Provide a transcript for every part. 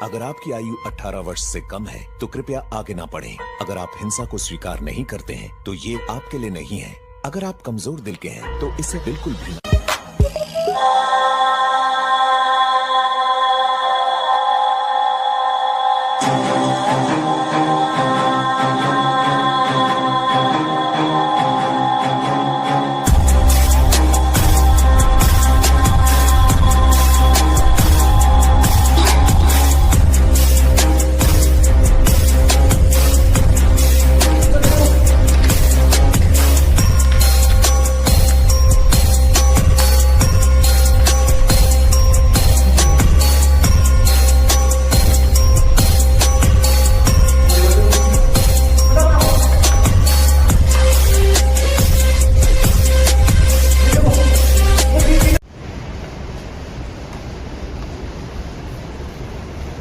अगर आपकी आयु 18 वर्ष से कम है तो कृपया आगे ना बढ़ें। अगर आप हिंसा को स्वीकार नहीं करते हैं तो ये आपके लिए नहीं है। अगर आप कमजोर दिल के हैं तो इसे बिल्कुल भी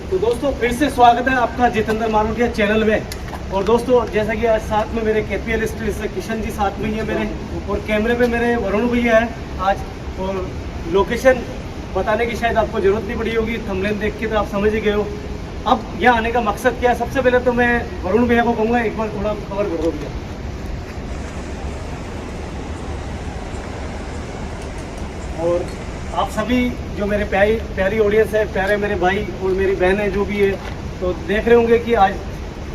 तो दोस्तों फिर से स्वागत है आपका जितेंद्र मारोटिया चैनल में। और दोस्तों जैसा कि आज साथ में मेरे केपीएल स्टील से किशन जी साथ में ही है मेरे, और कैमरे पे मेरे वरुण भैया है आज। और लोकेशन बताने की शायद आपको ज़रूरत नहीं पड़ी होगी, थंबनेल देख के तो आप समझ ही गए हो। अब यहाँ आने का मकसद क्या है, सबसे पहले तो मैं वरुण भैया को कहूँगा एक बार थोड़ा कवर कर दो भैया। और आप सभी जो मेरे प्यारी ऑडियंस है, प्यारे मेरे भाई और मेरी बहन है जो भी है, तो देख रहे होंगे कि आज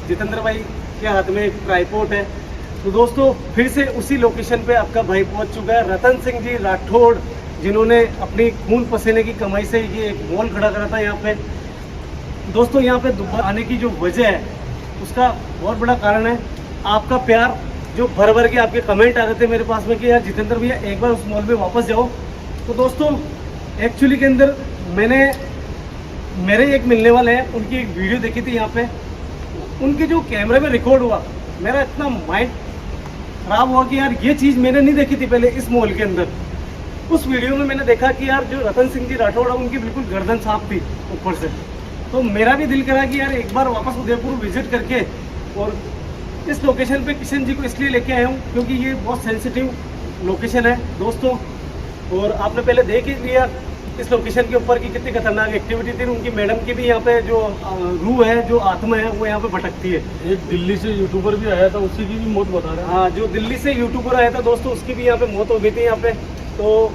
जितेंद्र भाई के हाथ में एक ट्राइपॉड है। तो दोस्तों फिर से उसी लोकेशन पे आपका भाई पहुंच चुका है, रतन सिंह जी राठौड़, जिन्होंने अपनी खून पसीने की कमाई से ये एक मॉल खड़ा करा था यहाँ पे। दोस्तों यहाँ पे दोबारा आने की जो वजह है उसका बहुत बड़ा कारण है आपका प्यार, जो भर भर के आपके कमेंट आ रहे थे मेरे पास में कि यार जितेंद्र भैया एक बार उस मॉल में वापस जाओ। तो दोस्तों एक्चुअली के अंदर मेरे एक मिलने वाले हैं, उनकी एक वीडियो देखी थी यहाँ पे, उनके जो कैमरे में रिकॉर्ड हुआ, मेरा इतना माइंड खराब हुआ कि यार ये चीज़ मैंने नहीं देखी थी पहले इस मॉल के अंदर। उस वीडियो में मैंने देखा कि यार जो रतन सिंह जी राठौड़ है उनकी बिल्कुल गर्दन साफ थी ऊपर से। तो मेरा भी दिल करा कि यार एक बार वापस उदयपुर विजिट करके, और इस लोकेशन पे किशन जी को इसलिए लेके आया हूँ क्योंकि ये बहुत सेंसिटिव लोकेशन है दोस्तों। और आपने पहले देख ही लिया इस लोकेशन के ऊपर की कितनी खतरनाक एक्टिविटी थी। उनकी मैडम की भी यहाँ पे जो रूह है, जो आत्मा है, वो यहाँ पे भटकती है। एक दिल्ली से यूट्यूबर भी आया था, उसी की भी मौत बता रहे हैं। हाँ, जो दिल्ली से यूट्यूबर आया था दोस्तों, उसकी भी यहाँ पे मौत हो गई थी यहाँ पे। तो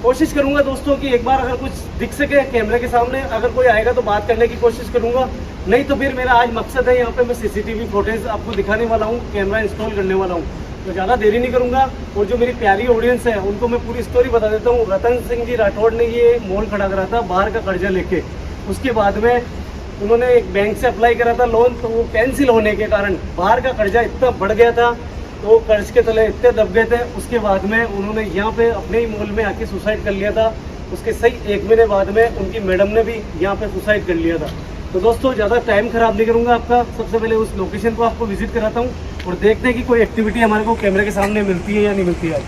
कोशिश करूंगा दोस्तों कि एक बार अगर कुछ दिख सके कैमरे के सामने, अगर कोई आएगा तो बात करने की कोशिश करूंगा, नहीं तो फिर मेरा आज मकसद है यहाँ पे मैं सीसीटीवी फुटेज आपको दिखाने वाला हूँ, कैमरा इंस्टॉल करने वाला हूँ। तो ज़्यादा देरी नहीं करूंगा, और जो मेरी प्यारी ऑडियंस है उनको मैं पूरी स्टोरी बता देता हूँ। रतन सिंह जी राठौड़ ने ये मॉल खड़ा करा था बाहर का कर्जा लेके। उसके बाद में उन्होंने एक बैंक से अप्लाई करा था लोन, तो वो कैंसिल होने के कारण बाहर का कर्जा इतना बढ़ गया था, तो कर्ज के तले इतने दब गए थे। उसके बाद में उन्होंने यहाँ पे अपने ही मॉल में आके सुसाइड कर लिया था। उसके सही 1 महीने बाद में उनकी मैडम ने भी यहाँ पे सुसाइड कर लिया था। तो दोस्तों ज़्यादा टाइम खराब नहीं करूँगा आपका, सबसे पहले उस लोकेशन को आपको विजिट कराता हूँ और देखते हैं कि कोई एक्टिविटी हमारे को कैमरे के सामने मिलती है या नहीं मिलती है।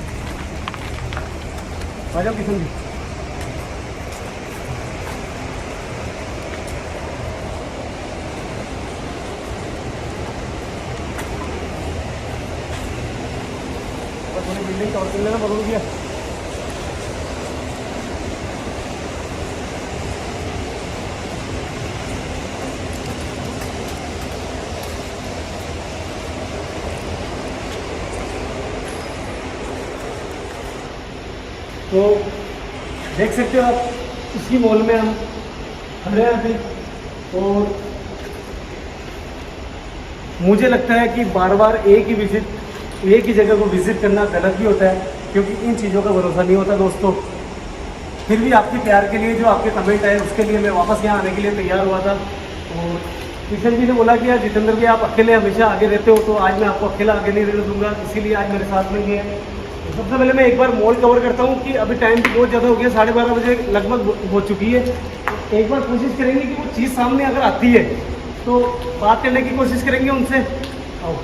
आ जाओ किशन जी। बिल्डिंग कवर कर लेना बदल दिया। तो देख सकते हो आप, इसी मॉल में हम खड़े हैं अभी। और मुझे लगता है कि बार बार एक ही जगह को विजिट करना गलत भी होता है, क्योंकि इन चीज़ों का भरोसा नहीं होता दोस्तों। फिर भी आपके प्यार के लिए, जो आपके कमेंट आए, उसके लिए मैं वापस यहाँ आने के लिए तैयार हुआ था। और किशन जी ने बोला कि यार जितेंद्र जी आप अकेले हमेशा आगे रहते हो, तो आज मैं आपको अकेला आगे नहीं रहने दूंगा, इसीलिए आज मेरे साथ में ही है। सबसे पहले मैं एक बार मॉल कवर करता हूँ कि अभी टाइम बहुत ज़्यादा हो गया, 12:30 बजे लगभग हो चुकी है। तो एक बार कोशिश करेंगे कि वो चीज़ सामने अगर आती है तो बात करने की कोशिश करेंगे उनसे। आओ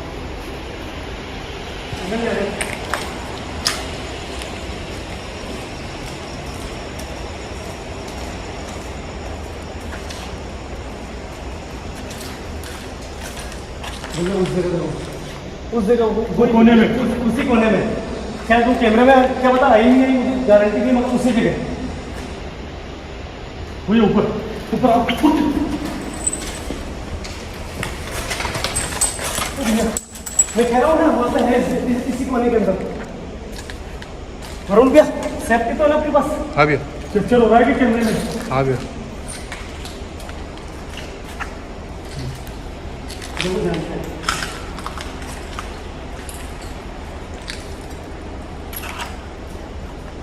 उस जगह वो कोने में, उसी कोने में शायद वो कैमरे में क्या पता आई नहीं, मुझे गारंटी नहीं, मगर उसी जगह वही ऊपर ऊपर मैं कह रहा हूँ ना वहाँ पे है इसी कोने के अंदर। वरुण भैया सेफ्टी तो है ना आपके पास? हाँ भैया। कैप्चर हो रहा है कि कैमरे में? हाँ भैया।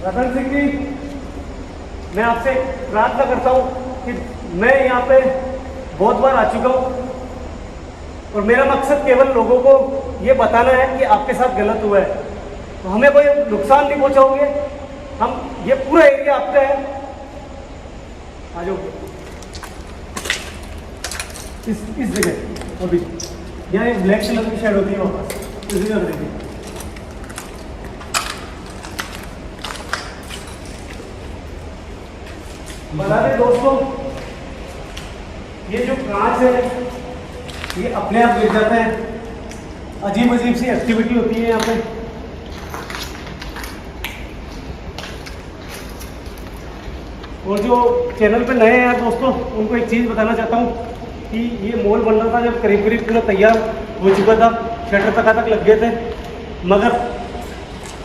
रतन सिंह जी, मैं आपसे प्रार्थना करता हूँ कि मैं यहाँ पे बहुत बार आ चुका हूँ और मेरा मकसद केवल लोगों को ये बताना है कि आपके साथ गलत हुआ है, तो हमें कोई नुकसान नहीं पहुँचाओगे। हम ये पूरा एरिया आपका है। आ जाओ इस जगह, अभी यहाँ एक ब्लैक कलर की शेड होती है वापस इस जगह देखिए। बता दें दोस्तों, ये जो कांच है ये अपने आप गिर जाता है। अजीब अजीब सी एक्टिविटी होती है यहाँ पे। और जो चैनल पे नए हैं दोस्तों, उनको एक चीज़ बताना चाहता हूँ कि ये मॉल बन रहा था जब करीब करीब पूरा तैयार हो चुका था, शटर तक लग गए थे, मगर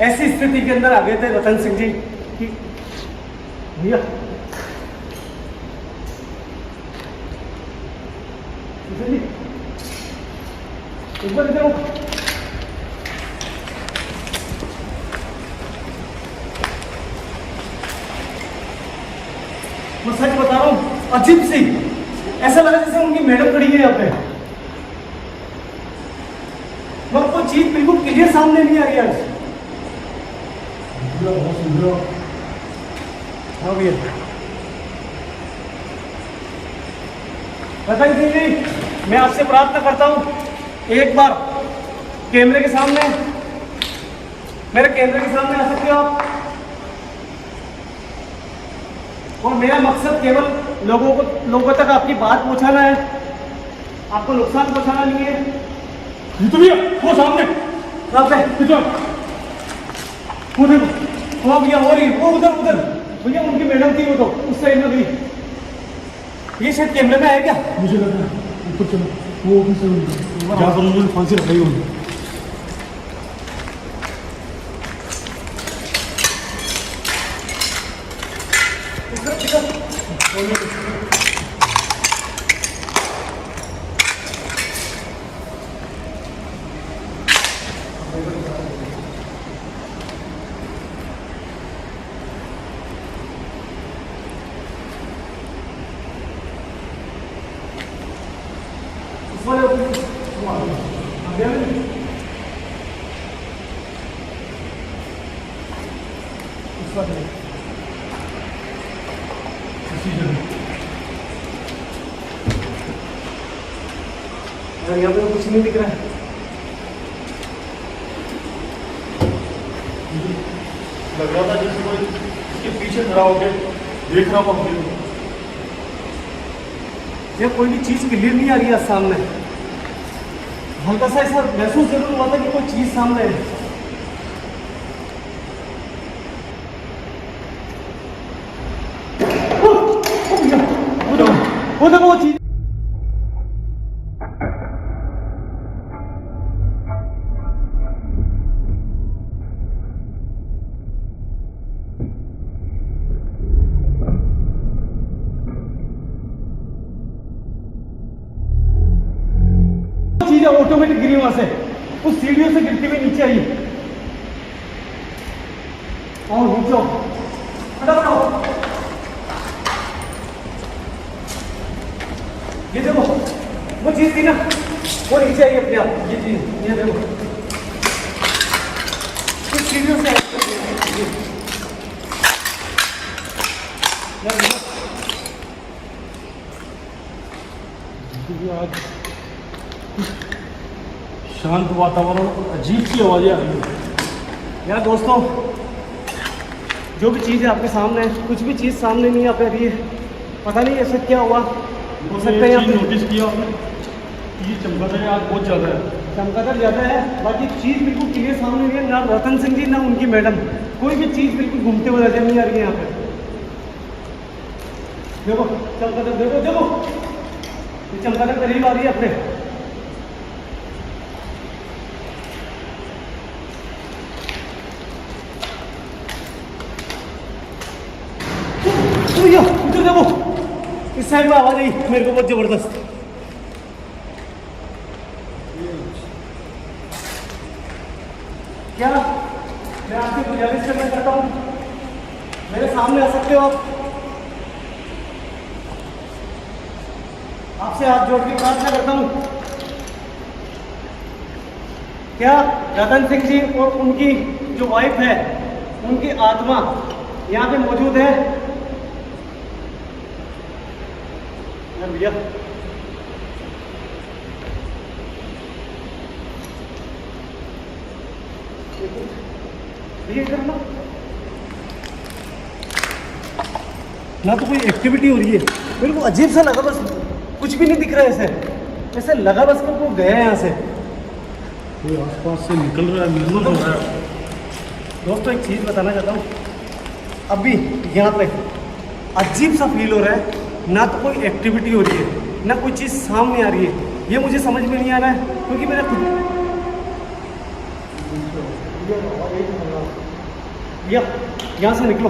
ऐसी स्थिति के अंदर आ गए थे रतन सिंह जी कि भैया एक बार इधर मैं सच बता रहा हूँ, अजीब सी ऐसा लगा जैसे उनकी मैडम खड़ी है यहाँ पे। मगर कोई चीज बिल्कुल क्लियर सामने नहीं आ रही आज। हाँ भैया रतन सिंह जी, मैं आपसे प्रार्थना करता हूँ एक बार कैमरे के सामने, मेरे कैमरे के सामने आ सकते हो आप। और मेरा मकसद केवल लोगों तक आपकी बात पहुंचाना है, आपको नुकसान पहुंचाना नहीं है। तो भैया वो सामने वो देखो, वो भैया हो रही, वो उधर भैया उनकी मैडम थी, वो तो उस साइड में गई। ये शायद कैमरे में है क्या? मुझे लग रहा है ऊपर चलो, वो ऑफिस से क्या करूँगी, फांसी रखाई होगी। यहाँ पे कुछ नहीं दिख रहा है। लग रहा था जैसे कोई इसके पीछे खड़ा होकर देख रहा हूँ। ये कोई भी चीज क्लियर नहीं आ रही है सामने। हल्का सा ऐसा महसूस जरूर हुआ था कि कोई चीज सामने है। वो देखो वो चीज। ऑटोमेटिक गिरी वहां से, उस सीढ़ियों से गिरती हुई नीचे आई। और नीचे फटाफट ये देखो वो चीज थी ना, वो नीचे आई अपने आप। ये चीज ये देखो इस सीढ़ियों से आज शांत वातावरण, अजीब सी आवाज़ें आ रही है। यार दोस्तों, जो भी चीज़ है आपके सामने है, कुछ भी चीज़ सामने नहीं आ पा रही है। पता नहीं ऐसा क्या हुआ, हो सकता है आपने नोटिस किया आपने, ये चमगादड़ आज बहुत ज़्यादा है। चमगादड़ ज़्यादा है, बाकी चीज़ बिल्कुल क्लियर सामने नहीं है। ना रतन सिंह जी ना उनकी मैडम, कोई भी चीज़ बिल्कुल घूमते हुए नजर नहीं आ रही है यहाँ पे। देखो चमगादड़, देखो देखो ये चमगादड़ करीब आ रही है अपने। भैया इधर देखो, इस साइड में आवाज आई मेरे को बहुत जबरदस्त। क्या मैं आपसे गुजारिश करना चाहता हूँ, मेरे सामने आ सकते हो आप? आपसे हाथ जोड़ के प्रार्थना करता हूँ, क्या रतन सिंह जी और उनकी जो वाइफ है, उनकी आत्मा यहाँ पे मौजूद है? भैया इधर ना तो कोई एक्टिविटी हो रही है, मेरे को अजीब सा लगा, बस कुछ भी नहीं दिख रहा है ऐसे लगा बस वो गए हैं यहाँ से, कोई आसपास से निकल रहा है, मिलना हो रहा है। दोस्तों एक चीज़ बताना चाहता हूँ, अभी यहाँ पे अजीब सा फील हो रहा है, ना तो कोई एक्टिविटी हो रही है, ना कोई चीज़ सामने आ रही है, ये मुझे समझ में नहीं आ रहा है, क्योंकि मेरा खुद यहाँ से निकलो,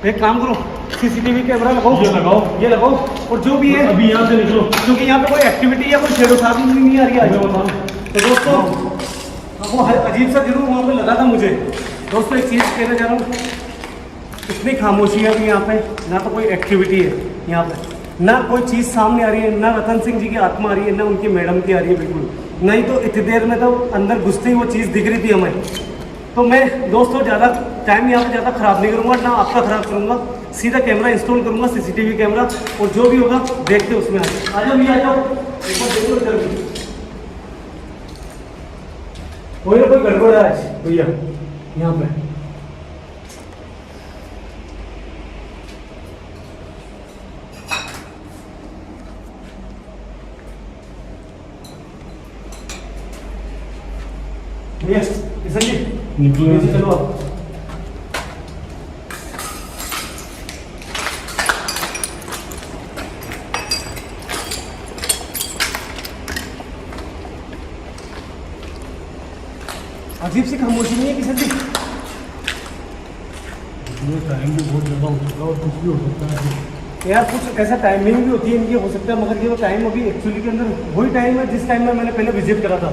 एक काम करो, सीसीटीवी कैमरा लगाओ, ये लगाओ और जो भी है अभी यहाँ से निकलो, क्योंकि यहाँ पे कोई एक्टिविटी या कोई छेड़छाड़ नहीं आ रही है। तो दोस्तों वो अजीब सा जरूर वहाँ पे लगा था मुझे। दोस्तों एक चीज़ कहना चाह रहा हूँ, इतनी खामोशी है अभी यहाँ पे, ना तो कोई एक्टिविटी है यहाँ पे, ना कोई चीज़ सामने आ रही है, ना रतन सिंह जी की आत्मा आ रही है, ना उनकी मैडम की आ रही है बिल्कुल, नहीं तो इतनी देर में तो अंदर घुसते ही वो चीज़ दिख रही थी हमें। तो मैं दोस्तों ज़्यादा टाइम यहाँ पे ज़्यादा ख़राब नहीं करूँगा, ना आपका ख़राब करूँगा, सीधा कैमरा इंस्टॉल करूँगा, सीसीटीवी कैमरा, और जो भी होगा देखते उसमें आ जाओ, आ जाओ, देखो जल्दी, कोई ना कोई गड़बड़ है आज भैया यहाँ पे। भैया किशन जी निकलो, चलो आप। अजीब सी खामोशी नहीं है किशन जी? टाइम भी बहुत ज़्यादा हो चुका और कुछ भी हो सकता है यार, कुछ ऐसा टाइमिंग भी होती है इनकी, हो सकता है, मगर ये वो टाइम अभी एक्चुअली के अंदर वही टाइम है जिस टाइम में मैंने पहले विजिट करा था।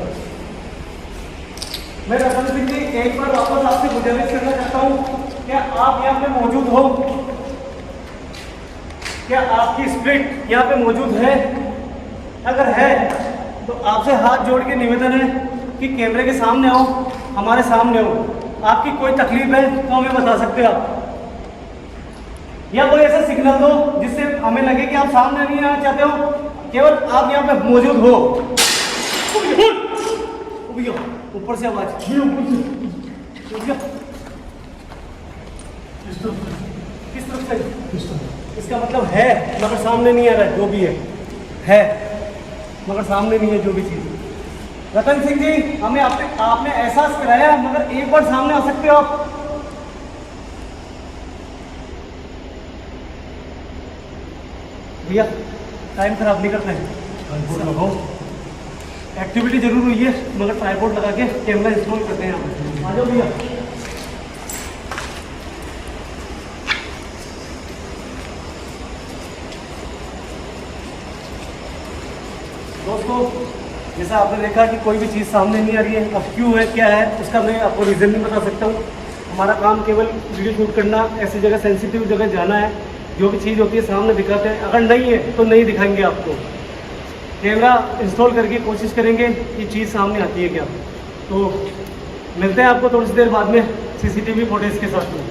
मैं रतन सिंह जी एक बार वापस आपसे गुजारिश करना चाहता हूँ, क्या आप यहाँ पे मौजूद हो? क्या आपकी स्पिरिट यहाँ पे मौजूद है? अगर है तो आपसे हाथ जोड़ के निवेदन है कि कैमरे के सामने आओ, हमारे सामने हो। आपकी कोई तकलीफ है तो हमें बता सकते हो आप, या कोई ऐसा सिग्नल दो जिससे हमें लगे कि आप सामने नहीं आना चाहते हो, केवल आप यहाँ पे मौजूद हो। ऊपर से आवाज, किस तरफ से? इसका मतलब है मगर सामने नहीं आ रहा है, जो भी है मगर सामने नहीं है जो भी चीज। रतन सिंह जी, हमें आपने एहसास कराया, मगर एक बार सामने आ सकते हो आप? भैया टाइम खराब नहीं करते हैं, ट्राइपॉड लगाओ। एक्टिविटी जरूर हुई है मगर ट्राइपॉड लगा के कैमरा इंस्टॉल करते हैं यहाँ पे। आ जाओ भैया। दोस्तों जैसा आपने देखा कि कोई भी चीज़ सामने नहीं आ रही है, अब क्यों है क्या है उसका मैं आपको रीज़न नहीं बता सकता हूँ। हमारा काम केवल वीडियो शूट करना, ऐसी जगह सेंसिटिव जगह जाना है, जो भी चीज़ होती है सामने दिखाते हैं, अगर नहीं है तो नहीं दिखाएंगे आपको। कैमरा इंस्टॉल करके कोशिश करेंगे कि चीज़ सामने आती है क्या। तो मिलते हैं आपको थोड़ी सी देर बाद में सीसीटीवी फुटेज के साथ में।